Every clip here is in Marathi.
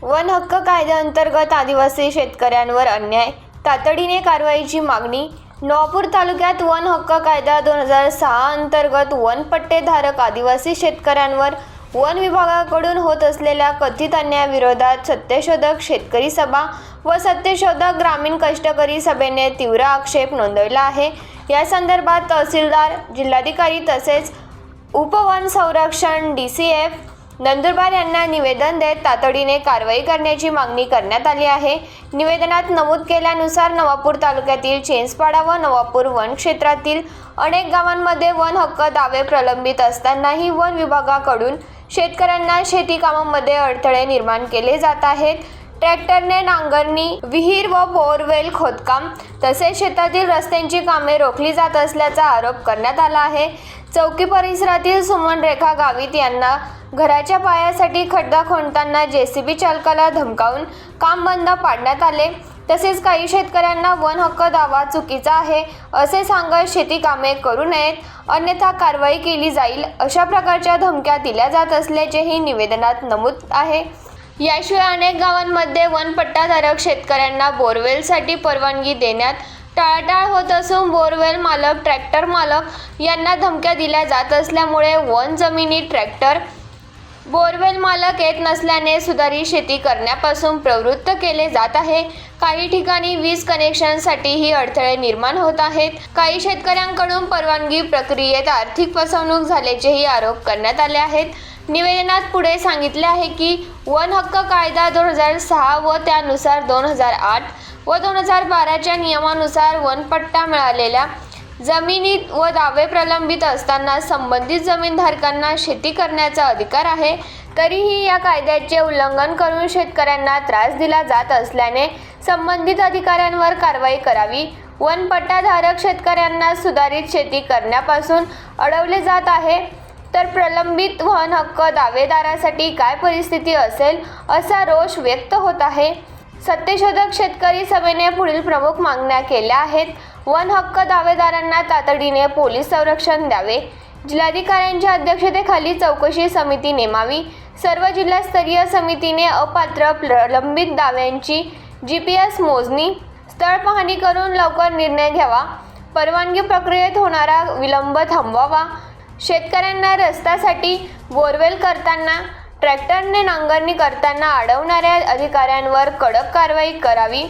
वन हक्क कायद्याअंतर्गत आदिवासी शेतकऱ्यांवर अन्याय, तातडीने कारवाईची मागणी। नवापूर तालुक्यात वन हक्क कायदा 2006 अंतर्गत वन पट्टेधारक आदिवासी शेतकऱ्यांवर वन विभागाकडून होत असलेल्या कथित अन्यायाविरोधात सत्यशोधक शेतकरी सभा व सत्यशोधक ग्रामीण कष्टकरी सभेने तीव्र आक्षेप नोंदवला आहे। या संदर्भात तहसीलदार, जिल्हाधिकारी तसेच उपवन संरक्षण DCF नंदुरबार यांना निवेदन देत तातडीने कारवाई करण्याची मागणी करण्यात आली आहे। निवेदनात नमूद केल्यानुसार नवापूर तालुक्यातील चेंचपाडा व नवापूर वन क्षेत्रातील अनेक गावांमध्ये वन हक्क दावे प्रलंबित असतानाही वन विभागाकडून शेतकऱ्यांना शेती कामांमध्ये अडथळे निर्माण केले जात आहेत। ट्रॅक्टरने नांगरणी, विहीर व बोरवेल खोदकाम तसेच शेतातील रस्त्यांची कामे रोखली जात असल्याचा आरोप करण्यात आला आहे। चौकी परिसरातील सुमन रेखा गावित यांना घराच्या पायासाठी खड्डा खणताना JCB चालकाला धमकावून काम बंद पाडण्यात आले। तसेच काही शेतकऱ्यांना वन हक्क दावा चुकीचा आहे असे सांगत शेती कामे करू नयेत, अन्यथा कारवाई केली जाईल अशा प्रकारच्या धमक्या दिल्या जात असल्याचेही निवेदनात नमूद आहे। याशिवाय अनेक गावांमध्ये वन पट्टाधारक शेतकऱ्यांना बोरवेलसाठी परवानगी देण्यात टाळाटाळ होत असून बोरवेल मालक, ट्रॅक्टर मालक यांना धमक्या दिल्या जात असल्यामुळे वन जमिनीत ट्रॅक्टर, बोरवेल मालक येत नसल्याने सुधारित शेती करण्यापासून प्रवृत्त केले जात आहे। काही ठिकाणी वीज कनेक्शनसाठीही अडथळे निर्माण होत आहेत। काही शेतकऱ्यांकडून परवानगी प्रक्रियेत आर्थिक फसवणूक झाल्याचेही आरोप करण्यात आले आहेत। निवेदनात पुढे सांगितले आहे की वन हक्क कायदा 2006 व त्यानुसार 2008 व 2012च्या नियमानुसार वनपट्टा मिळालेल्या जमिनीत व दावे प्रलंबित असताना संबंधित जमीनधारकांना शेती करण्याचा अधिकार आहे। तरीही या कायद्याचे उल्लंघन करून शेतकऱ्यांना त्रास दिला जात असल्याने संबंधित अधिकाऱ्यांवर कारवाई करावी। वन पट्टाधारक शेतकऱ्यांना सुधारित शेती करण्यापासून अडवले जात आहे, तर प्रलंबित वन हक्क दावेदारासाठी काय परिस्थिती असेल असा रोष व्यक्त होत आहे। सत्यशोधक शेतकरी सभेने पुढील प्रमुख मागण्या केल्या आहेत। वन हक्क दावेदारांना तातडीने पोलीस संरक्षण द्यावे, जिल्हाधिकाऱ्यांच्या अध्यक्षतेखाली चौकशी समिती नेमावी, सर्व जिल्हास्तरीय समितीने अपात्र प्रलंबित दाव्यांची GPS मोजणी, स्थळ पाहणी करून लवकर निर्णय घ्यावा, परवानगी प्रक्रियेत होणारा विलंब थांबवावा, शेतकऱ्यांना रस्त्यासाठी बोरवेल करताना, ट्रॅक्टरने नांगरणी करताना अडवणाऱ्या अधिकाऱ्यांवर कडक कारवाई करावी।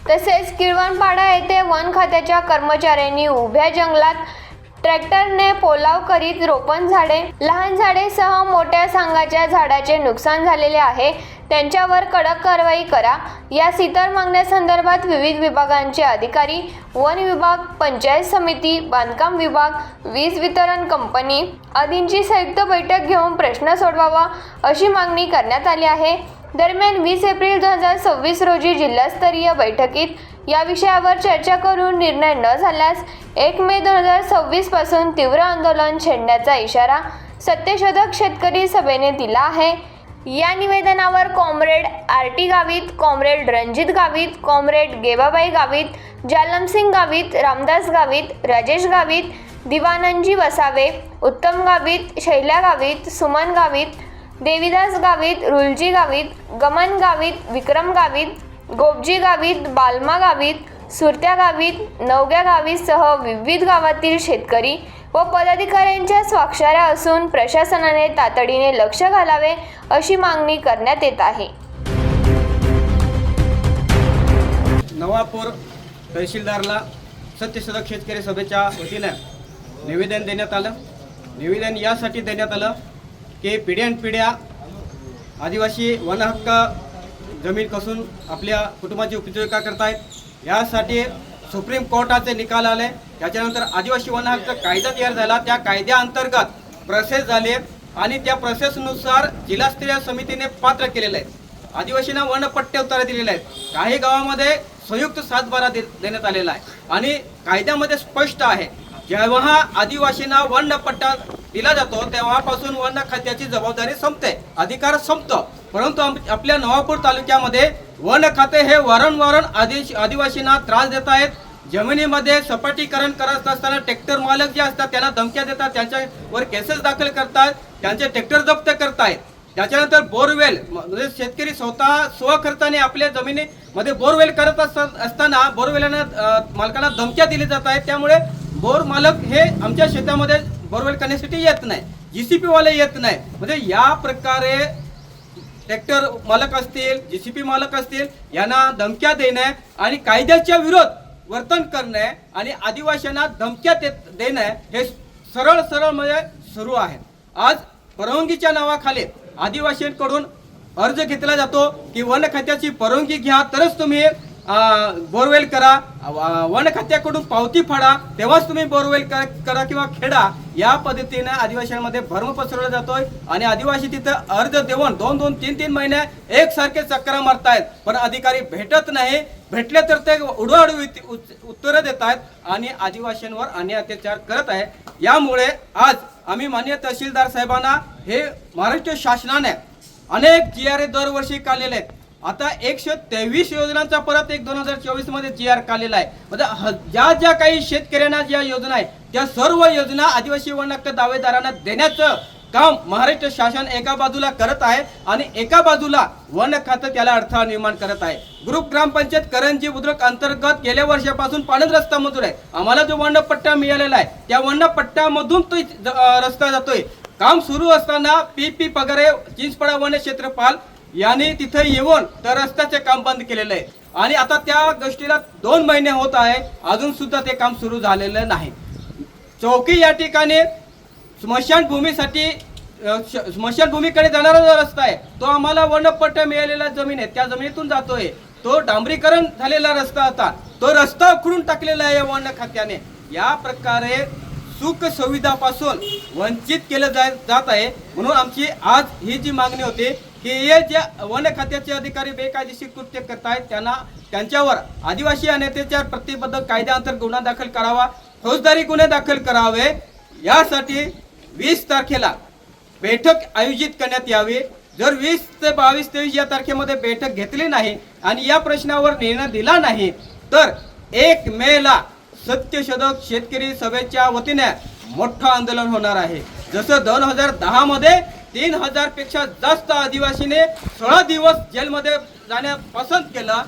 तसेच किळवणपाडा येथे वन खात्याच्या कर्मचाऱ्यांनी उभ्या जंगलात ट्रॅक्टरने पोलाव करीत रोपण झाडे, लहान झाडेसह मोठ्या सांगाच्या झाडाचे नुकसान झालेले आहे, त्यांच्यावर कडक कारवाई करा। या इतर मागण्यासंदर्भात विविध विभागांचे अधिकारी, वन विभाग, पंचायत समिती, बांधकाम विभाग, वीज वितरण कंपनी आदींची संयुक्त बैठक घेऊन प्रश्न सोडवावा अशी मागणी करण्यात आली आहे। दरम्यान 20 एप्रिल 2026 रोजी जिल्हास्तरीय बैठकीत या विषयावर चर्चा करून निर्णय न झाल्यास 1 मे 2026 पासून तीव्र आंदोलन छेडण्याचा इशारा सत्यशोधक शेतकरी सभेने दिला आहे। या निवेदनावर comrade RT Gavit, comrade Ranjit Gavit, comrade Gebabai Gavit, Jalamsing Gavit, Ramdas Gavit, Rajesh Gavit, Diwanji Vasave, Uttam Gavit, Shaila Gavit, Suman Gavit, Devidas Gavit, रुलजी Gavit, गमन गावित, विक्रम गावित, गोपजी गावित, बालमा गावित, सुरत्या गावित, नवग्या गावित सह विविध गावातील शेतकरी व पदाधिकाऱ्यांच्या स्वाक्षऱ्या असून प्रशासनाने तातडीने लक्ष घालावे अशी मागणी करण्यात येत आहे। नवापूर तहसीलदारला सत्यशोधक शेतकरी सभेच्या वतीने निवेदन देण्यात आलं। निवेदन यासाठी देण्यात आलं की पिढ्यानपिढ्या आदिवासी वन हक्क जमीन कसून आपल्या कुटुंबाची उपजीविका करतायत। यासाठी सुप्रीम कोर्टाचे निकाल आले, त्याच्यानंतर आदिवासी वन हक्क कायदा तयार झाला, त्या कायद्याअंतर्गत प्रोसेस झाले आणि त्या प्रोसेसनुसार जिल्हास्तरीय समितीने पात्र केलेले आहेत। आदिवासींना वनपट्टे उतारे दिलेले आहेत। काही गावामध्ये संयुक्त सातबारा देण्यात आलेला आहे आणि कायद्यामध्ये स्पष्ट आहे, जेव्हा आदिवासींना वनपट्टा दिला जातो तेव्हापासून वन खात्याची जबाबदारी संपते, अधिकार संपतो। परंतु आपल्या नवापूर तालुक्यामध्ये वन खाते हे वारंवार आदिवासींना त्रास देत आहेत। जमिनीमध्ये सपाटीकरण करत असताना ट्रॅक्टर मालक जे असतात त्यांना धमक्या देतात, त्यांच्यावर केसेस दाखल करतात, त्यांचे ट्रॅक्टर जप्त करतायत। त्याच्यानंतर बोरवेल म्हणजे शेतकरी स्वतः स्वखर्चाने आपल्या जमिनीमध्ये बोरवेल करत असताना बोरवेलांना मालकांना धमक्या दिली जात आहेत. त्यामुळे बोर मालक हे आमच्या शेतामध्ये बोरवेल करण्यासाठी येत नाही, जीसीपी वाले येत नाही. म्हणजे या प्रकारे ट्रॅक्टर मालक असतील, जीसीपी मालक असतील यांना धमक्या देणे आणि कायद्याच्या विरोध वर्तन करणे आणि आदिवासींना धमक्या देणे हे सरळ सरळ म्हणजे सुरू आहे. आज परवानगीच्या नावाखाली आदिवासींकडून अर्ज घेतला जातो की वन खात्याची परवानगी घ्या तरच तुम्ही बोरवेल करा, वन खात्याकडून पावती फाडा तेव्हाच तुम्ही बोरवेल करा किंवा खेडा. या पद्धतीने आदिवासींमध्ये भ्रम पसरवला जातोय आणि आदिवासी तिथं अर्ज देऊन 2-2, 3-3 महिने एकसारखे चक्कर मारतायत, पण अधिकारी भेटत नाही. भेटले तर ते उडवाउडवी उत्तरं देत आहेत आणि आदिवासींवर अन्याय अत्याचार करत आहे. यामुळे आज आम्ही माननीय तहसीलदार साहेबांना हे महाराष्ट्र शासनाने अनेक GRA दरवर्षी काढलेले आहेत. आता 123 योजनांचा परत एक 2024 मध्ये GR काढलेला आहे. म्हणजे ज्या काही शेतकऱ्यांना ज्या योजना आहेत त्या सर्व योजना आदिवासी वन हक्क दावेदारांना देण्याचं काम महाराष्ट्र शासन एका बाजूला करत आहे आणि एका बाजूला वन खातं त्याला अडथळा निर्माण करत आहे. ग्रुप ग्रामपंचायत करंजी बुद्रुक अंतर्गत गेल्या वर्षापासून पाण्याचा रस्ता मंजूर आहे. आम्हाला जो वनपट्टा मिळालेला आहे त्या वनपट्ट्यामधून तो रस्ता जातोय. काम सुरू असताना PP पगारे चिंचपडा वन क्षेत्रपाल यांनी तिथे येऊन तर रस्त्याचे काम बंद केलेलं आहे आणि आता त्या गोष्टीला 2 महिने होत आहे, अजून सुद्धा ते काम सुरू झालेलं नाही. चौकी या ठिकाणी स्मशानभूमीसाठी स्मशानभूमीकडे जाणारा जो रस्ता आहे तो आम्हाला वनपट्टा मिळालेला जमीन आहे त्या जमिनीतून जातोय. तो डांबरीकरण झालेला रस्ता होता, तो रस्ता उखडून टाकलेला आहे वन खात्याने. या प्रकारे सुख सुविधापासून वंचित केलं जात आहे. म्हणून आमची आज ही जी मागणी होती की हे जे वन खात्याचे अधिकारी बेकायदेशीर कृत्य करतायत त्यांच्यावर आदिवासी अत्याचार प्रतिबंधक कायद्याअंतर्गत गुन्हा दाखल करावा, फौजदारी गुन्हे दाखल करावे. यासाठी 20 तारखेला बैठक आयोजित करण्यात यावी. जर 20 ते 22-23 या तारखेमध्ये बैठक घेतली नाही आणि या प्रश्नावर निर्णय दिला नाही तर 1 मेला सत्यशोधक शेतकरी सभेच्या वतीने मोठं आंदोलन होणार आहे. जसं 2010 मध्ये 3000 पेक्षा जास्त आदिवासीने 16 दिवस जेलमध्ये जाण्यास पसंत केलं,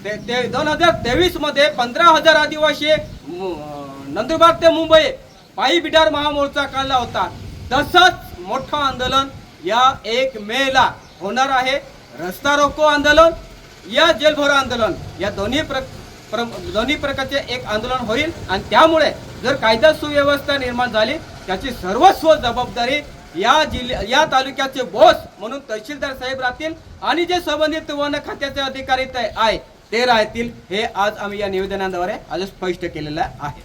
ते 2023 मध्ये 15,000 आदिवासी नंदुरबार ते मुंबई पायी बिडार महामोर्चा काढला होता. तसंच मोठं आंदोलन या 1 मेला होणार आहे. रस्ता रोको आंदोलन या जेलभरो आंदोलन या दोन्ही प्रकारचे एक आंदोलन होईल आणि त्यामुळे जर कायदा सुव्यवस्था निर्माण झाली त्याची सर्वस्व जबाबदारी या तालुक्याचे बॉस म्हणून तहसीलदार साहेब राहतील आणि जे संबंधित वन खात्याचे अधिकारी आहे ते राहतील. हे आज आम्ही या निवेदनाद्वारे आज स्पष्ट केलेलं आहे.